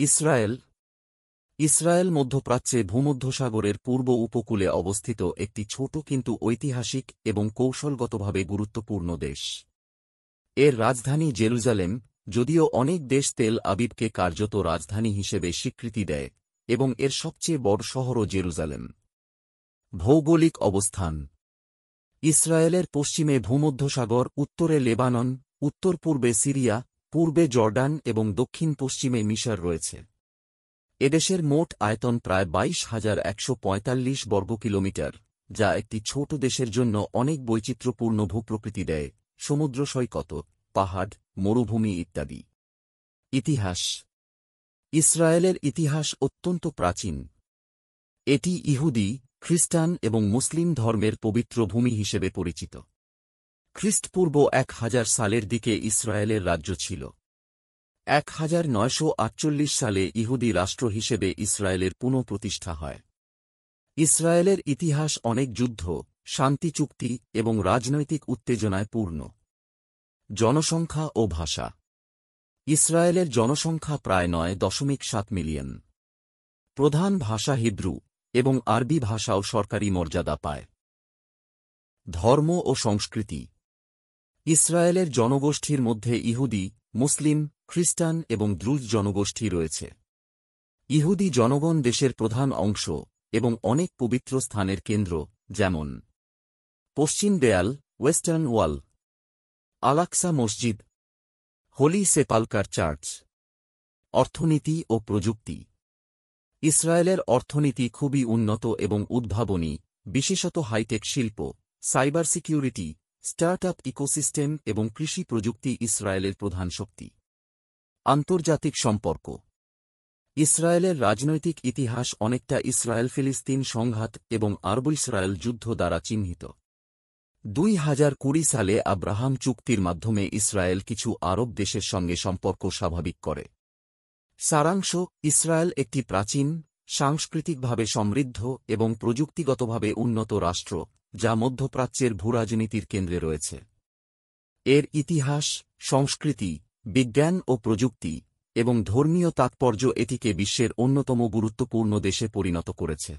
Israel Israel মধ্যপ্রাচ্যে ভূমধ্যসাগরের পূর্ব উপকূলে অবস্থিত একটি ছোট কিন্তু ঐতিহাসিক এবং কৌশলগতভাবে গুরুত্বপূর্ণ দেশ। এর রাজধানী জেরুজালেম, যদিও অনেক দেশ তেল আবিবকে কার্যত রাজধানী হিসেবে স্বীকৃতি দেয়, এবং এর সবচেয়ে বড় শহরও জেরুজালেম। ভৌগোলিক অবস্থান: ইসরায়েলের পশ্চিমে ভূমধ্যসাগর, উত্তরে লেবানন, উত্তর-পূর্বে সিরিয়া, পূর্বে জর্ডান এবং দক্ষিণ-পশ্চিমে মিশর রয়েছে। এদেশের মোট আয়তন প্রায় 22,145 বর্গ কিলোমিটার, যা একটি ছোট দেশের জন্য অনেক বৈচিত্র্যপূর্ণ ভূপ্রকৃতি দেয়: সমুদ্র সৈকত, পাহাড়, মরুভূমি ইত্যাদি। ইতিহাস: ইসরায়েলের ইতিহাস অত্যন্ত প্রাচীন। এটি ইহুদি, খ্রিস্টান এবং মুসলিম ধর্মের পবিত্র ভূমি হিসেবে পরিচিত। খ্রিস্টপূর্ব 1000 সালের দিকে ইসরায়েলের রাজ্য ছিল। 1948 সালে ইহুদি রাষ্ট্র হিসেবে ইসরায়েলের পুনঃপ্রতিষ্ঠা হয়। ইসরায়েলের ইতিহাস অনেক যুদ্ধ, শান্তি চুক্তি এবং রাজনৈতিক উত্তেজনায় পূর্ণ। জনসংখ্যা ও ভাষা: ইসরায়েলের জনসংখ্যা প্রায় 9.7 মিলিয়ন। প্রধান ভাষা হিব্রু, এবং আরবি ভাষাও সরকারি মর্যাদা পায়। ধর্ম ও সংস্কৃতি: ইসরায়েলের জনগোষ্ঠীর মধ্যে ইহুদি, মুসলিম, খ্রিস্টান এবং দ্রুজ জনগোষ্ঠী রয়েছে। ইহুদি জনগণ দেশের প্রধান অংশ এবং অনেক পবিত্র স্থানের কেন্দ্র, যেমন পশ্চিম দেয়াল, ওয়েস্টার্ন ওয়াল, আল-আকসা মসজিদ, হোলি সেপালকার চার্চ। অর্থনীতি ও প্রযুক্তি: ইসরায়েলের অর্থনীতি খুবই উন্নত এবং উদ্ভাবনী, বিশেষত হাইটেক শিল্প, সাইবার সিকিউরিটি, স্টার্টআপ ইকোসিস্টেম এবং কৃষি প্রযুক্তি ইসরায়েলের প্রধান শক্তি। আন্তর্জাতিক সম্পর্ক: ইসরায়েলের রাজনৈতিক ইতিহাস অনেকটা ইসরায়েল-ফিলিস্তিন সংঘাত এবং আরব-ইসরায়েল যুদ্ধ দ্বারা চিহ্নিত। 2020 সালে আব্রাহাম চুক্তির মাধ্যমে ইসরায়েল কিছু আরব দেশের সঙ্গে সম্পর্ক স্বাভাবিক করে। সারাংশ: ইসরায়েল একটি প্রাচীন, সাংস্কৃতিকভাবে সমৃদ্ধ এবং প্রযুক্তিগতভাবে উন্নত রাষ্ট্র, যা মধ্যপ্রাচ্যের ভূরাজনীতির কেন্দ্রে রয়েছে। এর ইতিহাস, সংস্কৃতি, বিজ্ঞান ও প্রযুক্তি, এবং ধর্মীয় তাৎপর্য এটিকে বিশ্বের অন্যতম গুরুত্বপূর্ণ দেশে পরিণত করেছে।